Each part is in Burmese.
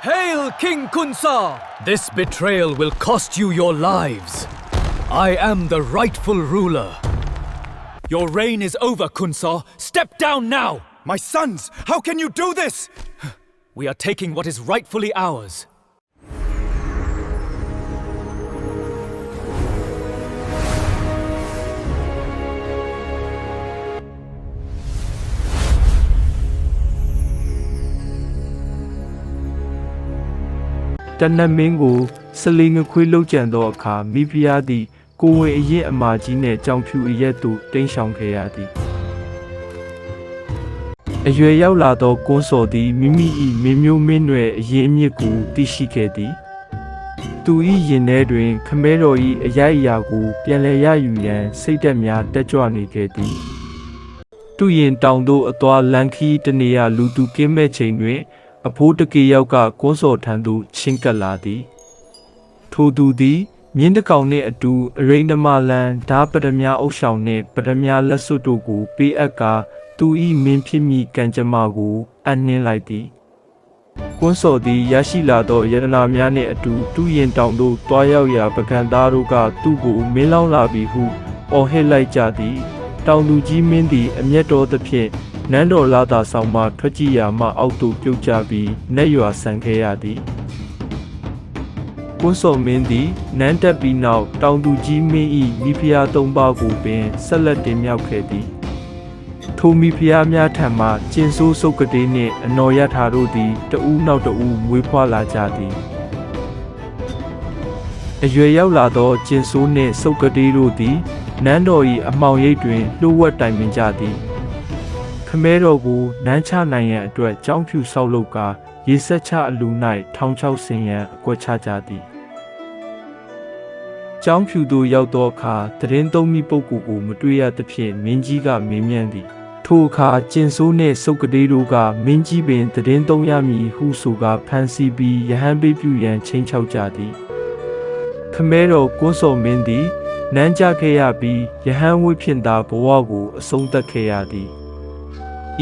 Hail King Kunsa! This betrayal will cost you your lives. I am the rightful ruler. Your reign is over, Kunsa. Step down now! My sons, how can you do this? We are taking what is rightfully ours. တနတ်မင်းကိုစလင်ငခွေးလှုပ်ကြံသောအခါမိဖုရားသည်ကိုဝင်အရင်အမာကြီးနှင့်ကြောင်ဖြူအရက်သို့တိမ်းရှောင်ခဲ့ရသည်အရွယ်ရောက်လာသောကွန်းစော်သည်မိမိ၏မင်းမျိုးမင်းနွယ်အရင်အမြစ်ကိုသိရှိခဲ့သည်သူ၏ရင်ထဲတွင်ခမဲတော်၏အရိုက်အရာကိုပြန်လည်ရယူရန်စိတ်သက်များတက်ကြွနေခဲ့သည်သူရင်တောင်သို့အသွားလန်ခီတနေရလူသူကင်းမဲ့ချိန်တွင်အဖိုးတကေယောက်ကကွန်းစော်ထံသို့ချင်းကပ်လာသည်ထိုသူသည်မြင်းတကောင်နှင့်အတူအရိန္ဒမလန်ဓာပဒမြအုပ်ဆောင်နှင့်ပဒမြလက်စွပ်တို့ကိုပေးအပ်ကာသူ၏မင်းဖြစ်မိကံကြမ္မာကိုအနှင်းလိုက်သည်ကွန်းစော်သည်ရရှိလာသောယတနာများနှင့်အတူသူရင်တောင်သို့တွားရောက်ရာပကံသားတို့ကသူ့ကိုမင်းလောင်းလာပြီဟုအော်ဟစ်လိုက်ကြသည်တောင်သူကြီးမင်းသည်အမျက်တော်သဖြင့်နန်းတော်လာသာဆောင်မှထွက်ကြည့်ရာမှအောက်သို့ပြုတ်ကျပြီးနက်ရွာဆန်ခဲ့ရသည်ကွန်းစော်မင်းသည်နန်းတက်ပြီးနောက်တောင်သူကြီးမင်း၏မိဖုရားသုံးပါးကိုပင်ဆက်လက်တင်မြောက်ခဲ့သည်ထိုမိဖုရားများထံမှကျင်ဆိုးစုပ်ကတိနှင့်အနော်ရထာတို့သည်တဦးနောက်တဦးမွေးဖွားလာကြသည်အရွယ်ရောက်လာသောကျင်ဆိုးနှင့်စုပ်ကတိတို့သည်နန်းတော်၏အမှောင်ရိပ်တွင်လှို့ဝှက်တိုင်ပင်ကြသည်ခမဲတော်ကိုနန်းချနိုင်ရန်အတွက်ကြောင်းဖြူဆောက်လုပ်ကာရေဆက်ချအလူ၌ထောင်ချောက်ဆင်ရန်အကွက်ချကြသည်ကြောင်းဖြူသို့ရောက်သောအခါသတင်းသုံးမိပုဂ္ဂိုလ်ကိုမတွေ့ရသဖြင့်မင်းကြီးကမေးမြန်းသည်ထိုအခါကျင်ဆိုးနှင့်စုပ်ကလေးတို့ကမင်းကြီးပင်သတင်းသုံးရမည်ဟုဆိုကာဖန်ဆီးပြီးယဟန်ပေးပြုရန်ချိန်ချောက်ကြသည်ခမဲတော်ကွန်းစော်မင်းသည်နန်းကြခဲ့ရပြီးယဟန်ဝိဖြင့်သာဘဝကိုအဆုံးသတ်ခဲ့ရသည်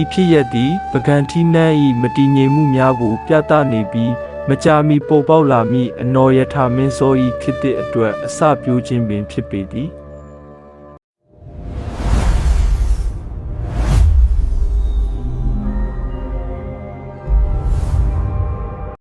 ဤဖြစ်ရသည်ပကံထီးနှန်း၏မတည်ငြိမ်မှုများကိုပြသနေပြီးမကြာမီပေါ်ပေါက်လာမည့်အနော်ယထာမင်းစော၏ခေတ်သစ်အတွက်အစပြုခြင်းပင်ဖြစ်ပေသည်